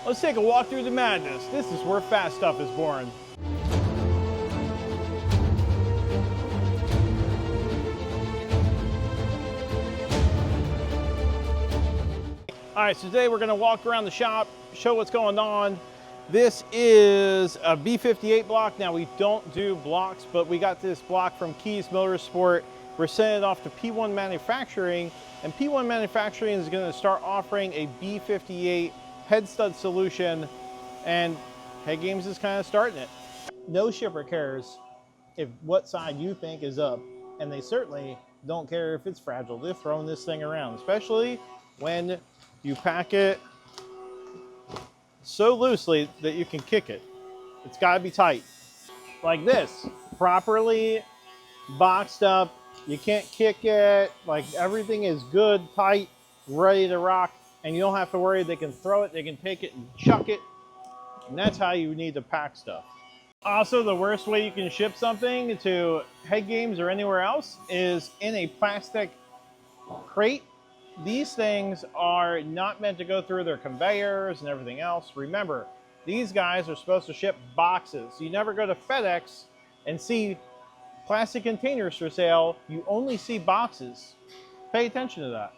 Let's take a walk through the madness. This is where fast stuff is born. All right, so today we're gonna walk around the shop, show what's going on. This is a B58 block. Now we don't do blocks, but we got this block from Keys Motorsport. We're sending it off to P1 Manufacturing, and P1 Manufacturing is gonna start offering a B58 head stud solution, and HeadGames is kind of starting it. No shipper cares if what side you think is up, and they certainly don't care if it's fragile. They're throwing this thing around, especially when you pack it so loosely that you can kick it. It's got to be tight. Like this, properly boxed up. You can't kick it. Like everything is good, tight, ready to rock, and you don't have to worry. They can throw it, they can take it and chuck it. And that's how you need to pack stuff. Also, the worst way you can ship something to HeadGames or anywhere else is in a plastic crate. These things are not meant to go through their conveyors and everything else. Remember, these guys are supposed to ship boxes. You never go to FedEx and see plastic containers for sale. You only see boxes. Pay attention to that.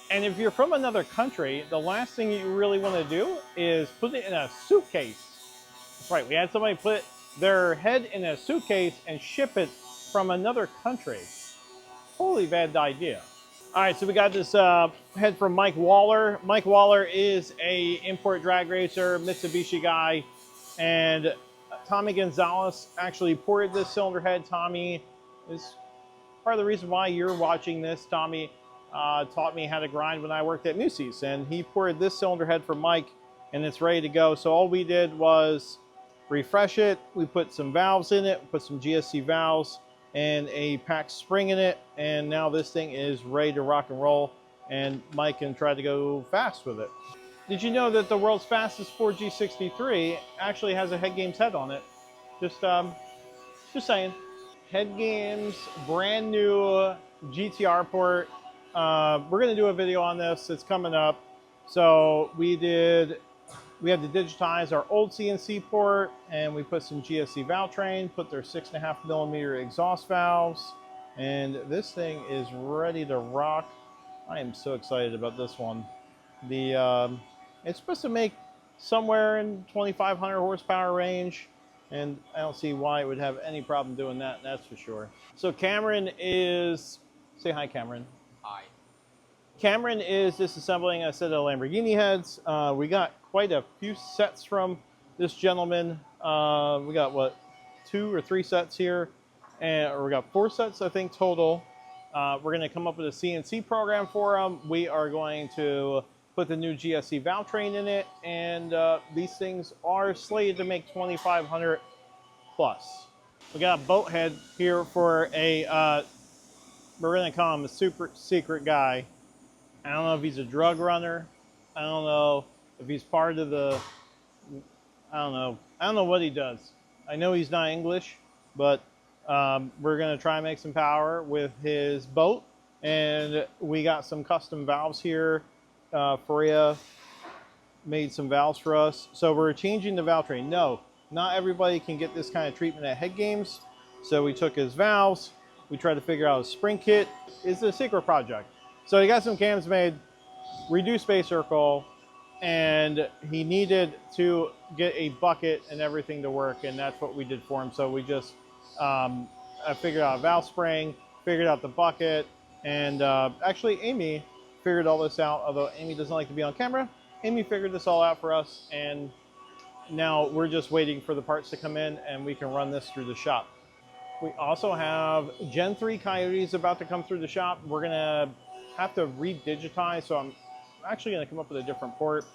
And if you're from another country, the last thing you really want to do is put it in a suitcase. That's right, we had somebody put their head in a suitcase and ship it from another country. Totally bad idea. All right, so we got this head from Mike Waller. Mike Waller is a import drag racer, Mitsubishi guy, and Tommy Gonzalez actually ported this cylinder head. Tommy is part of the reason why you're watching this. Tommy taught me how to grind when I worked at Musie's, and he ported this cylinder head for Mike, and it's ready to go. So all we did was refresh it. We put some valves in it, put some GSC valves, and a pack spring in it, and now this thing is ready to rock and roll, and Mike can try to go fast with it. Did you know that the world's fastest 4G63 actually has a HeadGames head on it? Just saying. HeadGames brand new GTR port. We're gonna do a video on this. It's coming up. So we had to digitize our old CNC port, and we put some GSC valve train, put their 6.5mm exhaust valves, and this thing is ready to rock. I am so excited about this one. It's supposed to make somewhere in 2,500 horsepower range, and I don't see why it would have any problem doing that, that's for sure. So Cameron is, say hi Cameron. Hi. Cameron is disassembling a set of Lamborghini heads. We got quite a few sets from this gentleman. We got what, 2 or 3 sets here, or we got 4 sets I think total. We're going to come up with a CNC program for them. We are going to put the new GSC valve train in it, and these things are slated to make 2,500 plus. We got a boat head here for a, we're going to call him a super secret guy. I don't know if he's a drug runner. I don't know if he's part of the, I don't know what he does. I know he's not English, but we're gonna try and make some power with his boat. And we got some custom valves here. Faria made some valves for us. So we're changing the valve train. No, not everybody can get this kind of treatment at HeadGames. So we took his valves. We tried to figure out a spring kit. It's a secret project. So he got some cams made, reduced space circle, and he needed to get a bucket and everything to work, and that's what we did for him. So we just I figured out a valve spring, figured out the bucket, and actually Amy figured all this out, although Amy doesn't like to be on camera. Amy figured this all out for us, and now we're just waiting for the parts to come in and we can run this through the shop. We also have Gen 3 Coyotes about to come through the shop. We're gonna have to redigitize, so I'm actually going to come up with a different port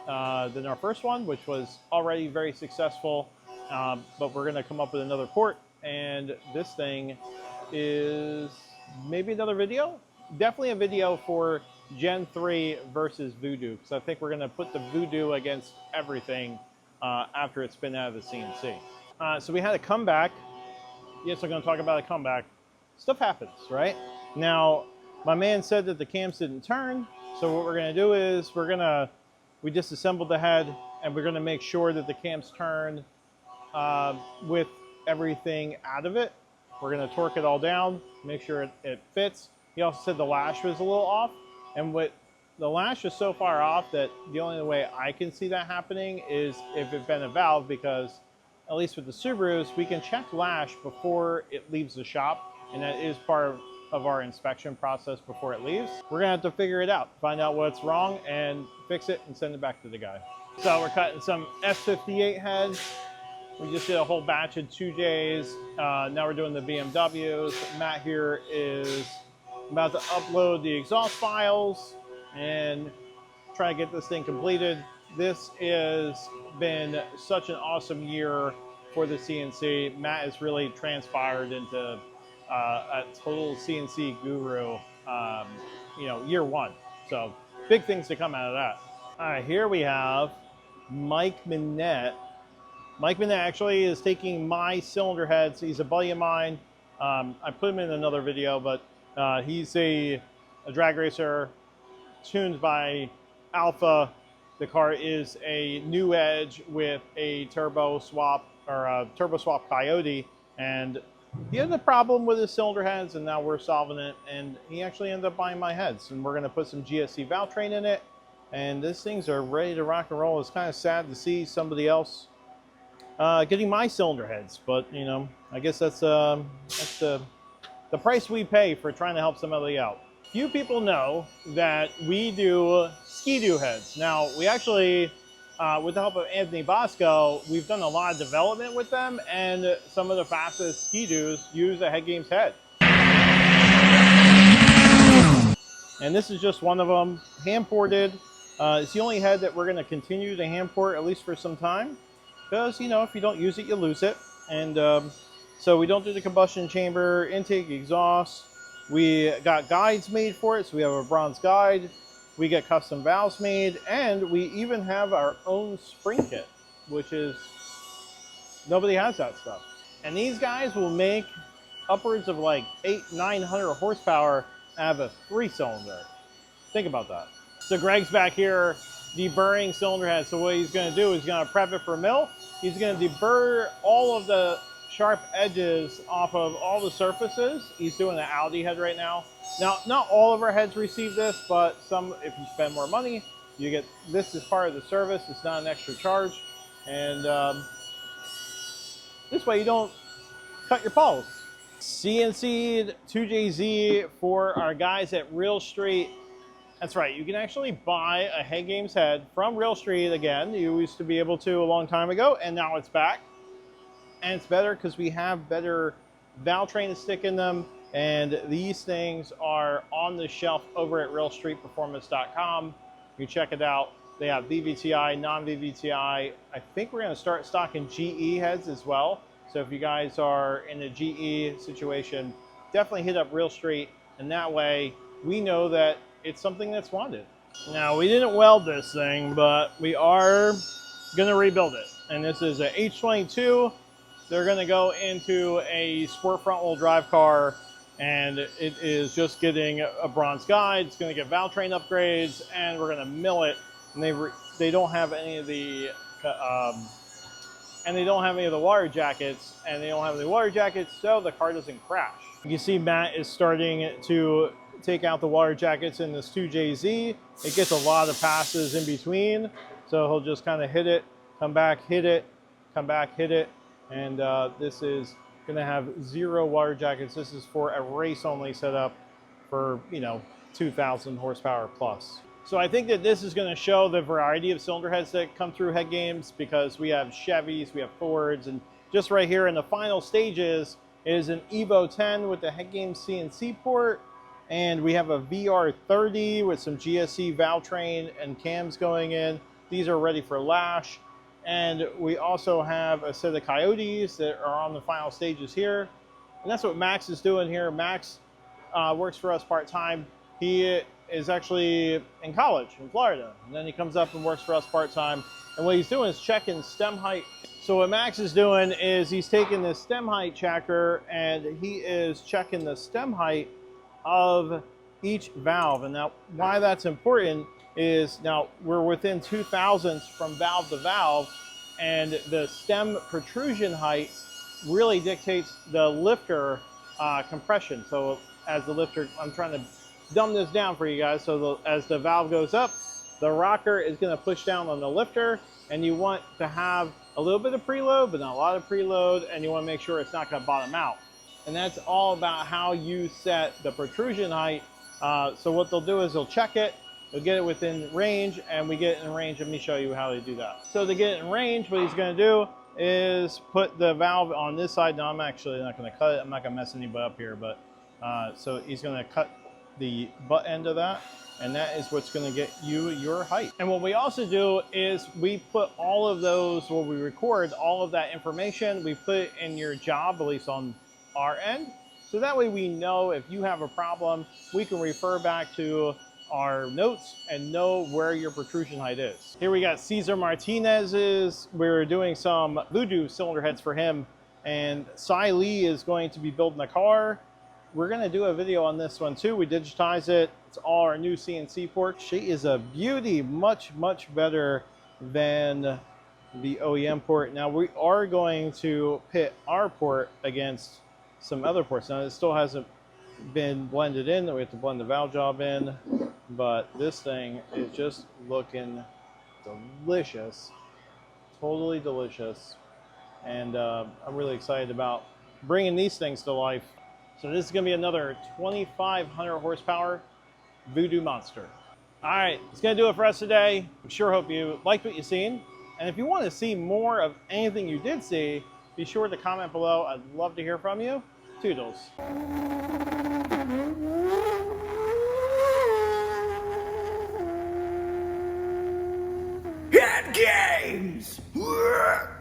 than our first one, which was already very successful, but we're going to come up with another port, and this thing is maybe another video, definitely a video for Gen 3 versus Voodoo, because I think we're going to put the Voodoo against everything after it's been out of the CNC. So we had a comeback. Yes, I'm going to talk about a comeback. Stuff happens, right? Now, my man said that the cams didn't turn, so what we're going to do is we disassembled the head, and we're going to make sure that the cams turn with everything out of it. We're going to torque it all down, make sure it fits. He also said the lash was a little off, and what the lash is so far off that the only way I can see that happening is if it bent a valve, because at least with the Subarus, we can check lash before it leaves the shop, and that is part of our inspection process before it leaves. We're gonna have to figure it out, find out what's wrong and fix it and send it back to the guy. So we're cutting some F58 heads. We just did a whole batch of 2Js. Now we're doing the BMWs. Matt here is about to upload the exhaust files and try to get this thing completed. This has been such an awesome year for the CNC. Matt has really transpired into a total CNC guru, you know, year one. So big things to come out of that. All right, here we have Mike Minette. Mike Minette actually is taking my cylinder heads. He's a buddy of mine. I put him in another video, but he's a drag racer tuned by Alpha. The car is a New Edge with a turbo swap, or a turbo swap Coyote, and he had a problem with his cylinder heads, and now we're solving it. And he actually ended up buying my heads, and we're going to put some GSC valve train in it, and these things are ready to rock and roll. It's kind of sad to see somebody else getting my cylinder heads, but you know, I guess that's the price we pay for trying to help somebody out. Few people know that we do Ski-Doo heads. Now, we actually, with the help of Anthony Bosco, we've done a lot of development with them, and some of the fastest Ski-Doos use a HeadGames head. And this is just one of them, hand-ported. It's the only head that we're gonna continue to hand-port, at least for some time, because, you know, if you don't use it, you lose it. And so we don't do the combustion chamber, intake, exhaust. We got guides made for it, so we have a bronze guide. We get custom valves made, and we even have our own spring kit, which is, nobody has that stuff. And these guys will make upwards of like 800-900 horsepower out of a 3-cylinder. Think about that. So Greg's back here deburring cylinder head. So what he's going to do is he's going to prep it for mill. He's going to deburr all of the sharp edges off of all the surfaces. He's doing an Audi head right now. Now, not all of our heads receive this, but some, if you spend more money, you get this as part of the service. It's not an extra charge. And this way you don't cut your paws. CNC'd 2JZ for our guys at Real Street. That's right, you can actually buy a HeadGames head from Real Street again. You used to be able to a long time ago, and now it's back. And it's better because we have better valve train to stick in them, and these things are on the shelf over at realstreetperformance.com. You check it out. They have VVTI, non-VVTI. I think we're going to start stocking GE heads as well. So if you guys are in a GE situation, definitely hit up Real Street, and that way we know that it's something that's wanted. Now, we didn't weld this thing, but we are going to rebuild it. And this is a H22. They're going to go into a sport front-wheel drive car, and it is just getting a bronze guide. It's going to get valve train upgrades, and we're going to mill it. And they don't have any of the water jackets, so the car doesn't crash. You can see Matt is starting to take out the water jackets in this 2JZ. It gets a lot of passes in between, so he'll just kind of hit it, come back, hit it, come back, hit it. And this is going to have 0 water jackets. This is for a race only setup for, you know, 2,000 horsepower plus. So I think that this is going to show the variety of cylinder heads that come through HeadGames, because we have Chevys, we have Fords, and just right here in the final stages is an Evo 10 with the HeadGames CNC port, and we have a VR30 with some GSC valve train and cams going in. These are ready for lash. And we also have a set of Coyotes that are on the final stages here. And that's what Max is doing here. Max works for us part-time. He is actually in college in Florida. And then he comes up and works for us part-time. And what he's doing is checking stem height. So what Max is doing is he's taking this stem height checker and he is checking the stem height of each valve. And now why that's important is now we're within 2 thousandths from valve to valve, and the stem protrusion height really dictates the lifter compression. So as the lifter, I'm trying to dumb this down for you guys. So as the valve goes up, the rocker is going to push down on the lifter, and you want to have a little bit of preload, but not a lot of preload, and you want to make sure it's not going to bottom out. And that's all about how you set the protrusion height. So what they'll do is they'll check it, they'll get it within range, and we get it in range. Let me show you how they do that. So to get it in range, what he's going to do is put the valve on this side. Now I'm actually not going to cut it. I'm not going to mess anybody up here, but so he's going to cut the butt end of that, and that is what's going to get you your height. And what we also do is we put all of those, where we record all of that information, we put it in your job, at least on our end, so that way we know if you have a problem, we can refer back to our notes and know where your protrusion height is. Here we got Cesar Martinez's. We're doing some Voodoo cylinder heads for him, and Cy Lee is going to be building a car. We're going to do a video on this one too. We digitize it. It's all our new CNC ports. She is a beauty, much better than the OEM port. Now we are going to pit our port against some other ports. Now it still hasn't been blended in. We have to blend the valve job in, but this thing is just looking delicious, totally delicious, and I'm really excited about bringing these things to life. So this is going to be another 2,500 horsepower Voodoo monster. All right, it's going to do it for us today. I sure hope you liked what you've seen, and if you want to see more of anything you did see, be sure to comment below. I'd love to hear from you. Toodles. HeadGames!